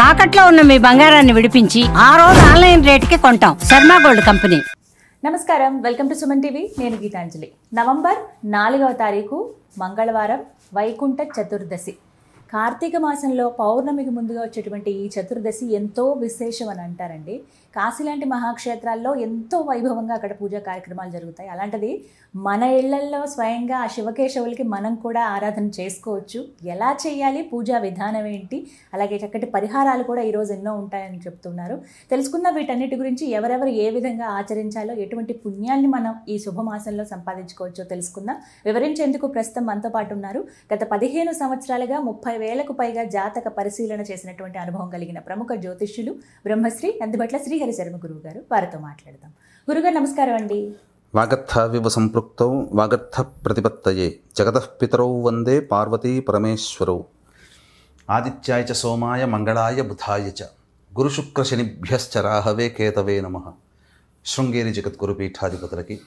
తాకట్లో ఉన్న మీ బంగారాన్ని విడిపించి ఆ రోజు ఆన్లైన్ రేటుకి కొంటాం. Sharma gold company. నమస్కారం, వెల్కమ్ టు సుమన్ టీవీ. నేను గీతాంజలి. నవంబర్ 4వ తారీఖు మంగళవారం, వైకుంఠ చతుర్దశి. కార్తీక మాసంలో పౌర్ణమికి ముందుగా వచ్చేటువంటి ఈ చతుర్దశి ఎంతో విశేషం అని అంటారండి. కాశీ లాంటి మహాక్షేత్రాల్లో ఎంతో వైభవంగా అక్కడ పూజా కార్యక్రమాలు జరుగుతాయి. అలాంటిది మన ఇళ్లల్లో స్వయంగా ఆ శివకేశవులకి మనం కూడా ఆరాధన చేసుకోవచ్చు. ఎలా చేయాలి, పూజా విధానం ఏంటి, అలాగే చక్కటి పరిహారాలు కూడా ఈరోజు ఎన్నో ఉంటాయని చెప్తున్నారు. తెలుసుకున్న వీటన్నిటి గురించి ఎవరెవరు ఏ విధంగా ఆచరించాలో, ఎటువంటి పుణ్యాన్ని మనం ఈ శుభమాసంలో సంపాదించుకోవచ్చో తెలుసుకుందాం. వివరించేందుకు ప్రస్తుతం మనతో పాటు ఉన్నారు. గత 15 సంవత్సరాలుగా 30,000కు పైగా జాతక పరిశీలన చేసినటువంటి అనుభవం కలిగిన ప్రముఖ జ్యోతిష్యులు బ్రహ్మశ్రీ నందిబట్ల శ్రీహరి శర్మ గురువు గారు. వారితో మాట్లాడదాం. గురుగారు నమస్కారం అండి. వాగర్థావివ సంపృక్తౌ వాగర్థ ప్రతిపత్తయే జగతః పితరౌ వందే పార్వతీ పరమేశ్వరౌ. ఆదిత్యాయ చ సోమాయ మంగళాయ బుధాయ చ గురుశుక్రశనిభ్యశ్చ రాహవే కేతవే నమః. శృంగేరి జగద్గురు పీఠాధిపతులకి,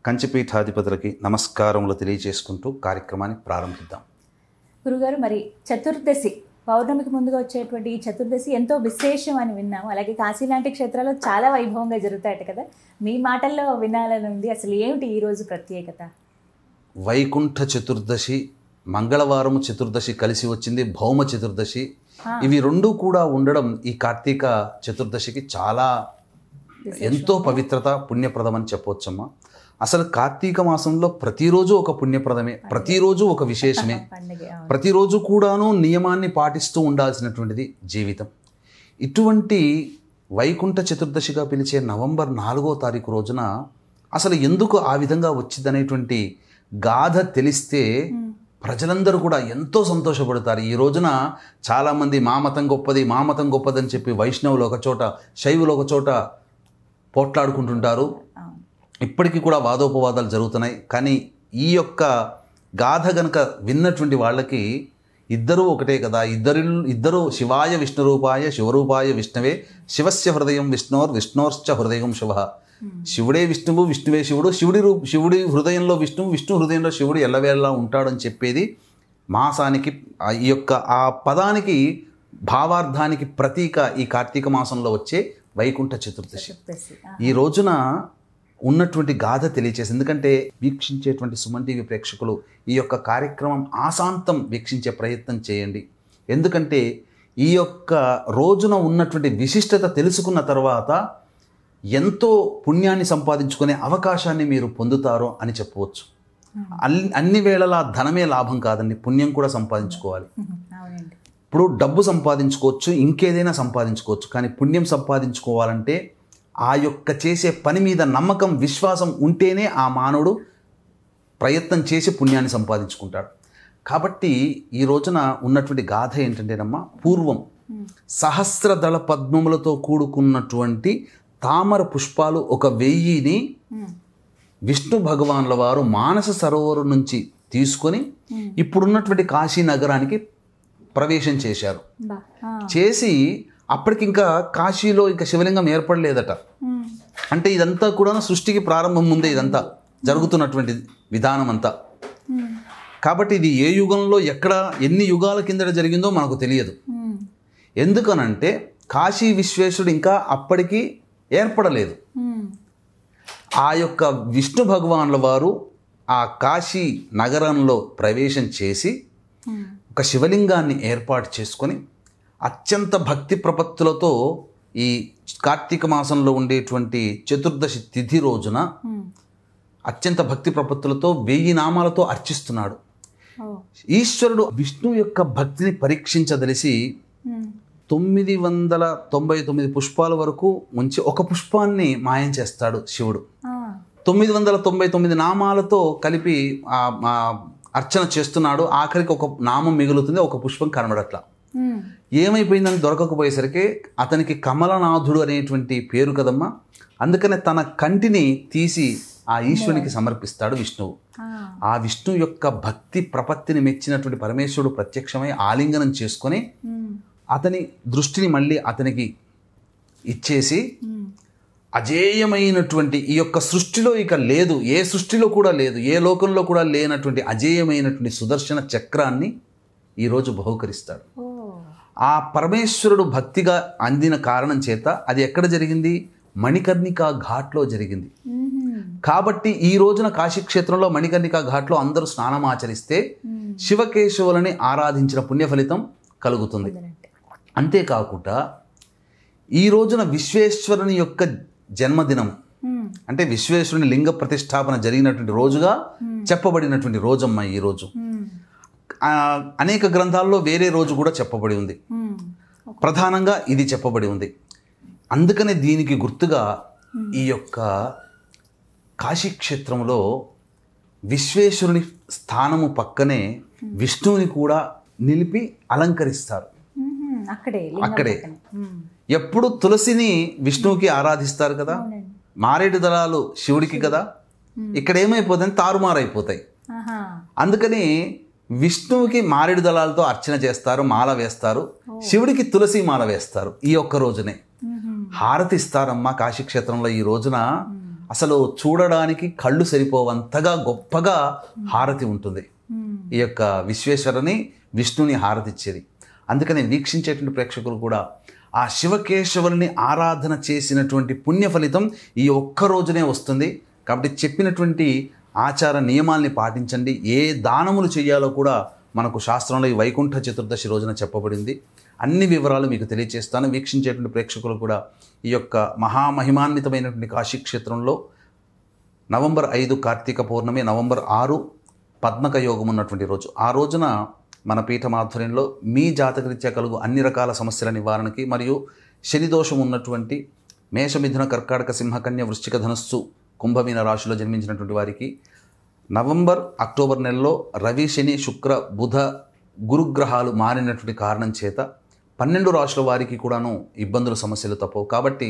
కంచిపీఠాధిపతులకి నమస్కారములు తెలియజేసుకుంటూ కార్యక్రమాన్ని ప్రారంభిద్దాం. గురుగారు, మరి చతుర్దశి, పౌర్ణమికి ముందుగా వచ్చేటువంటి ఈ చతుర్దశి ఎంతో విశేషం అని విన్నాము. అలాగే కాశీ లాంటి క్షేత్రాల్లో చాలా వైభవంగా జరుగుతాయట కదా. మీ మాటల్లో వినాలని ఉంది. అసలు ఏమిటి ఈరోజు ప్రత్యేకత? వైకుంఠ చతుర్దశి, మంగళవారము చతుర్దశి కలిసి వచ్చింది, భౌమ చతుర్దశి. ఇవి రెండు కూడా ఉండడం ఈ కార్తీక చతుర్దశికి చాలా ఎంతో పవిత్రత, పుణ్యప్రదం అని చెప్పవచ్చమ్మా. అసలు కార్తీక మాసంలో ప్రతిరోజు ఒక పుణ్యప్రదమే, ప్రతిరోజు ఒక విశేషమే, ప్రతిరోజు కూడాను నియమాన్ని పాటిస్తూ ఉండాల్సినటువంటిది జీవితం. ఇటువంటి వైకుంఠ చతుర్దశిగా పిలిచే నవంబర్ 4వ తారీఖు రోజున అసలు ఎందుకు ఆ విధంగా వచ్చిందనేటువంటి గాథ తెలిస్తే ప్రజలందరూ కూడా ఎంతో సంతోషపడతారు. ఈ రోజున చాలామంది మా మతం గొప్పది, మా మతం గొప్పదని చెప్పి వైష్ణవులు ఒక చోట, శైవులు ఒక చోట పోట్లాడుకుంటుంటారు. ఇప్పటికీ కూడా వాదోపవాదాలు జరుగుతున్నాయి. కానీ ఈ యొక్క గాథ గనక విన్నటువంటి వాళ్ళకి ఇద్దరూ ఒకటే కదా, ఇద్దరు శివాయ విష్ణు రూపాయ శివరూపాయ విష్ణవే, శివస్య హృదయం విష్ణోర్ విష్ణోర్శ్చ హృదయం శివ. శివుడే విష్ణువు, విష్ణువే శివుడు, శివుడి హృదయంలో విష్ణువు, విష్ణు హృదయంలో శివుడు ఎల్లవేళలా ఉంటాడని చెప్పేది మాసానికి, ఈ యొక్క ఆ పదానికి భావార్థానికి ప్రతీక ఈ కార్తీక మాసంలో వచ్చే వైకుంఠ చతుర్దశి. ఈ రోజున ఉన్నటువంటి గాథ తెలియచేసి, ఎందుకంటే వీక్షించేటువంటి సుమన్ టీవీ ప్రేక్షకులు ఈ యొక్క కార్యక్రమం ఆశాంతం వీక్షించే ప్రయత్నం చేయండి. ఎందుకంటే ఈ యొక్క రోజున ఉన్నటువంటి విశిష్టత తెలుసుకున్న తర్వాత ఎంతో పుణ్యాన్ని సంపాదించుకునే అవకాశాన్ని మీరు పొందుతారో అని చెప్పవచ్చు. అన్ని వేళలా ధనమే లాభం కాదండి, పుణ్యం కూడా సంపాదించుకోవాలి. ఇప్పుడు డబ్బు సంపాదించుకోవచ్చు, ఇంకేదైనా సంపాదించుకోవచ్చు, కానీ పుణ్యం సంపాదించుకోవాలంటే ఆ యొక్క చేసే పని మీద నమ్మకం, విశ్వాసం ఉంటేనే ఆ మానవుడు ప్రయత్నం చేసి పుణ్యాన్ని సంపాదించుకుంటాడు. కాబట్టి ఈ రోజున ఉన్నటువంటి గాథ ఏంటంటేనమ్మా, పూర్వం సహస్రదళ పద్మములతో కూడుకున్నటువంటి తామర పుష్పాలు 1000ని విష్ణు భగవాన్ల వారు మానస సరోవరం నుంచి తీసుకొని ఇప్పుడున్నటువంటి కాశీ నగరానికి ప్రవేశం చేశారు. చేసి అప్పటికింకా కాశీలో ఇంకా శివలింగం ఏర్పడలేదట. అంటే ఇదంతా కూడా సృష్టికి ప్రారంభం ముందే ఇదంతా జరుగుతున్నటువంటి విధానం అంతా. కాబట్టి ఇది ఏ యుగంలో ఎక్కడ ఎన్ని యుగాల కిందట జరిగిందో మనకు తెలియదు. ఎందుకనంటే కాశీ విశ్వేశ్వరుడు ఇంకా అప్పటికి ఏర్పడలేదు. ఆ యొక్క విష్ణు భగవాన్ల వారు ఆ కాశీ నగరంలో ప్రవేశం చేసి ఒక శివలింగాన్ని ఏర్పాటు చేసుకొని అత్యంత భక్తి ప్రపత్తులతో ఈ కార్తీక మాసంలో ఉండేటువంటి చతుర్దశి తిథి రోజున అత్యంత భక్తి ప్రపత్తులతో 1000 నామాలతో అర్చిస్తున్నాడు. ఈశ్వరుడు విష్ణు యొక్క భక్తిని పరీక్షించదలిసి 999 పుష్పాల వరకు ఉంచి ఒక పుష్పాన్ని మాయం చేస్తాడు శివుడు. 999 నామాలతో కలిపి అర్చన చేస్తున్నాడు. ఆఖరికి ఒక నామం మిగులుతుంది, ఒక పుష్పం కనబడట్లా. ఏమైపోయిందని దొరకకపోయేసరికి అతనికి కమలనాథుడు అనేటువంటి పేరు కదమ్మా. అందుకనే తన కంటిని తీసి ఆ ఈశ్వరునికి సమర్పిస్తాడు విష్ణువు. ఆ విష్ణు యొక్క భక్తి ప్రపత్తిని మెచ్చినటువంటి పరమేశ్వరుడు ప్రత్యక్షమై ఆలింగనం చేసుకొని అతని దృష్టిని మళ్ళీ అతనికి ఇచ్చేసి అజేయమైనటువంటి ఈ యొక్క సృష్టిలో ఇక లేదు, ఏ సృష్టిలో కూడా లేదు, ఏ లోకంలో కూడా లేనటువంటి అజేయమైనటువంటి సుదర్శన చక్రాన్ని ఈరోజు బహుకరిస్తాడు. ఆ పరమేశ్వరుడు భక్తిగా అందిన కారణం చేత అది ఎక్కడ జరిగింది? మణికర్ణికా ఘాట్లో జరిగింది. కాబట్టి ఈ రోజున కాశీక్షేత్రంలో మణికర్ణికా ఘాట్లో అందరూ స్నానం ఆచరిస్తే శివకేశవులని ఆరాధించిన పుణ్య ఫలితం కలుగుతుంది. అంతేకాకుండా ఈ రోజున విశ్వేశ్వరుని యొక్క జన్మదినం, అంటే విశ్వేశ్వరుని లింగ ప్రతిష్టాపన జరిగినటువంటి రోజుగా చెప్పబడినటువంటి రోజమ్మ ఈ రోజు. అనేక గ్రంథాల్లో వేరే రోజు కూడా చెప్పబడి ఉంది, ప్రధానంగా ఇది చెప్పబడి ఉంది. అందుకనే దీనికి గుర్తుగా ఈ యొక్క కాశీక్షేత్రంలో విశ్వేశ్వరుని స్థానము పక్కనే విష్ణువుని కూడా నిలిపి అలంకరిస్తారు. అక్కడే ఎప్పుడు తులసిని విష్ణువుకి ఆరాధిస్తారు కదా, మారేడు దళాలు శివుడికి కదా, ఇక్కడ ఏమైపోతుంది, తారుమారైపోతాయి. అందుకని విష్ణువుకి మారేడు దళాలతో అర్చన చేస్తారు, మాల వేస్తారు, శివుడికి తులసి మాల వేస్తారు. ఈ ఒక్క రోజునే హారతి ఇస్తారమ్మా కాశీక్షేత్రంలో. ఈ రోజున అసలు చూడడానికి కళ్ళు సరిపోవంతగా గొప్పగా హారతి ఉంటుంది. ఈ యొక్క విశ్వేశ్వరుని విష్ణుని హారతి ఇచ్చేది. అందుకని వీక్షించేటువంటి ప్రేక్షకులు కూడా ఆ శివకేశవుల్ని ఆరాధన చేసినటువంటి పుణ్య ఫలితం ఈ ఒక్క రోజునే వస్తుంది. కాబట్టి చెప్పినటువంటి ఆచార నియమాల్ని పాటించండి. ఏ దానములు చేయాలో కూడా మనకు శాస్త్రంలో ఈ వైకుంఠ చతుర్దశి రోజున చెప్పబడింది. అన్ని వివరాలు మీకు తెలియజేస్తాను. వీక్షించేటువంటి ప్రేక్షకులు కూడా ఈ యొక్క మహామహిమాన్వితమైనటువంటి కాశీక్షేత్రంలో నవంబర్ 5 కార్తీక పౌర్ణమి, నవంబర్ 6 పద్మక యోగం ఉన్నటువంటి రోజు. ఆ రోజున మన పీఠం ఆధ్వర్యంలో మీ జాతకరీత్యా కలుగు అన్ని రకాల సమస్యల నివారణకి మరియు శనిదోషం ఉన్నటువంటి మేషమిథున కర్కాటక సింహకన్య వృశ్చిక ధనస్సు కుంభమీన రాశిలో జన్మించినటువంటి వారికి నవంబర్ అక్టోబర్ నెలలో రవి శని శుక్ర బుధ గురుగ్రహాలు మారినటువంటి కారణం చేత 12 రాశుల వారికి కూడాను ఇబ్బందులు సమస్యలు తప్పవు. కాబట్టి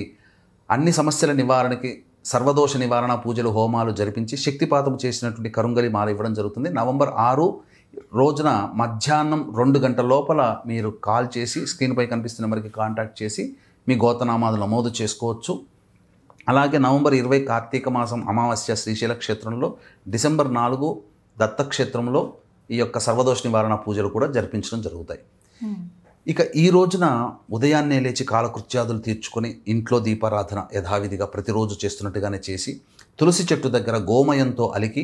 అన్ని సమస్యల నివారణకి సర్వదోష నివారణ పూజలు హోమాలు జరిపించి శక్తిపాతం చేసినటువంటి కరుంగలి మాల ఇవ్వడం జరుగుతుంది. నవంబర్ 6 రోజున మధ్యాహ్నం 2 గంటల లోపల మీరు కాల్ చేసి స్క్రీన్పై కనిపిస్తున్న నెంబర్కి కాంటాక్ట్ చేసి మీ గోతనామాలు నమోదు చేసుకోవచ్చు. అలాగే నవంబర్ 20 కార్తీక మాసం అమావాస్య శ్రీశైల క్షేత్రంలో, డిసెంబర్ 4 దత్తక్షేత్రంలో ఈ యొక్క సర్వదోష నివారణ పూజలు కూడా జరిపించడం జరుగుతాయి. ఇక ఈ రోజున ఉదయాన్నే లేచి కాలకృత్యాదులు తీర్చుకొని ఇంట్లో దీపారాధన యథావిధిగా ప్రతిరోజు చేస్తున్నట్టుగానే చేసి తులసి చెట్టు దగ్గర గోమయంతో అలికి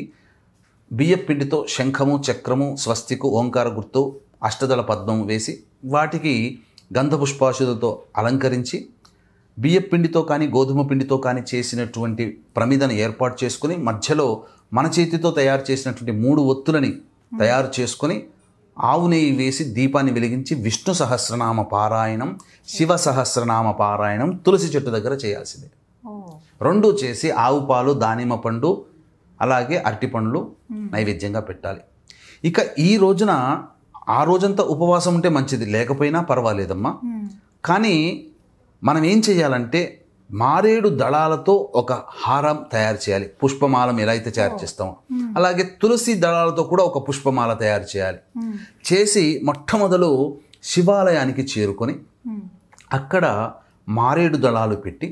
బియ్యపిండితో శంఖము చక్రము స్వస్తికు ఓంకార గుర్తు అష్టదళ పద్మం వేసి వాటికి గంధపుష్పాశులతో అలంకరించి బియ్యపిండితో కానీ గోధుమ పిండితో కానీ చేసినటువంటి ప్రమిదను ఏర్పాటు చేసుకుని మధ్యలో మన చేతితో తయారు చేసినటువంటి 3 ఒత్తులని తయారు చేసుకొని ఆవు నెయ్యి వేసి దీపాన్ని వెలిగించి విష్ణు సహస్రనామ పారాయణం, శివ సహస్రనామ పారాయణం తులసి చెట్టు దగ్గర చేయాల్సిందే. 2 చేసి ఆవు పాలు, దానిమ్మ పండు, అలాగే అరటి పండ్లు నైవేద్యంగా పెట్టాలి. ఇక ఈ రోజున ఆ రోజంతా ఉపవాసం ఉంటే మంచిది, లేకపోయినా పర్వాలేదమ్మా. కానీ మనం ఏం చేయాలంటే మారేడు దళాలతో ఒక హారం తయారు చేయాలి. పుష్పమాలం ఎలా అయితే తయారు చేస్తామో అలాగే తులసి దళాలతో కూడా ఒక పుష్పమాల తయారు చేయాలి. చేసి మొట్టమొదలు శివాలయానికి చేరుకొని అక్కడ మారేడు దళాలు పెట్టి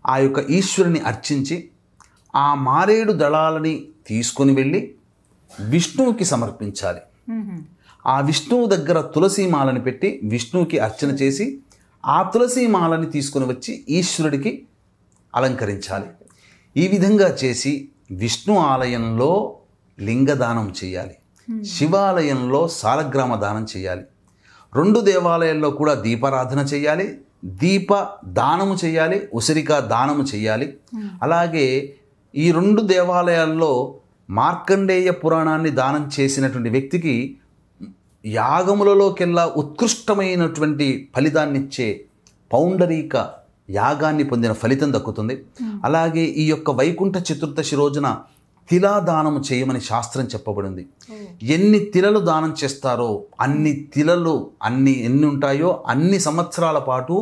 ఆ యొక్క ఈశ్వరుని అర్చించి ఆ మారేడు దళాలని తీసుకొని వెళ్ళి విష్ణువుకి సమర్పించాలి. ఆ విష్ణువు దగ్గర తులసి మాలని పెట్టి విష్ణువుకి అర్చన చేసి ఆ తులసి మాలని తీసుకుని వచ్చి ఈశ్వరుడికి అలంకరించాలి. ఈ విధంగా చేసి విష్ణు ఆలయంలో లింగదానం చేయాలి, శివాలయంలో సాలగ్రామ దానం చేయాలి, 2 దేవాలయాల్లో కూడా దీపారాధన చేయాలి, దీప దానము చేయాలి, ఉసిరిక దానము చేయాలి. అలాగే ఈ 2 దేవాలయాల్లో మార్కండేయ పురాణాన్ని దానం చేసినటువంటి వ్యక్తికి యాగములలోకెల్లా ఉత్కృష్టమైనటువంటి ఫలితాన్నిచ్చే పౌండరీక యాగాన్ని పొందిన ఫలితం దక్కుతుంది. అలాగే ఈ యొక్క వైకుంఠ చతుర్దశి రోజున తిలా దానము చేయమని శాస్త్రం చెప్పబడింది. ఎన్ని తిలలు దానం చేస్తారో అన్ని తిలలు ఎన్ని ఉంటాయో అన్ని సంవత్సరాల పాటు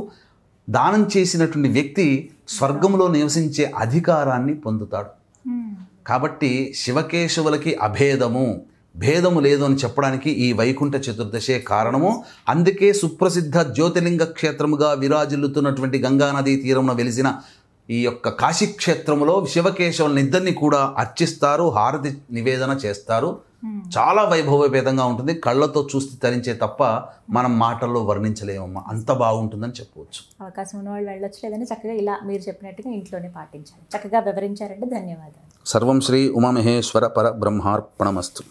దానం చేసినటువంటి వ్యక్తి స్వర్గంలో నివసించే అధికారాన్ని పొందుతాడు. కాబట్టి శివకేశవులకి భేదము లేదు అని చెప్పడానికి ఈ వైకుంఠ చతుర్దశే కారణము. అందుకే సుప్రసిద్ధ జ్యోతిర్లింగ క్షేత్రముగా విరాజిల్లుతున్నటువంటి గంగానదీ తీరమున వెలిసిన ఈ యొక్క కాశీక్షేత్రంలో శివకేశవులని ఇద్దరిని కూడా అర్చిస్తారు, హారతి నివేదన చేస్తారు. చాలా వైభవపేతంగా ఉంటుంది. కళ్ళతో చూస్తే తరించే తప్ప మనం మాటల్లో వర్ణించలేమమ్మా, అంత బాగుంటుందని చెప్పవచ్చు. అవకాశం ఉన్న వాళ్ళు వెళ్ళొచ్చు, లేదని చక్కగా ఇలా మీరు చెప్పినట్టుగా ఇంట్లోనే పాటించాలి. చక్కగా వివరించారంటే ధన్యవాదాలు. సర్వం శ్రీ ఉమామహేశ్వర పర బ్రహ్మార్పణమస్తు.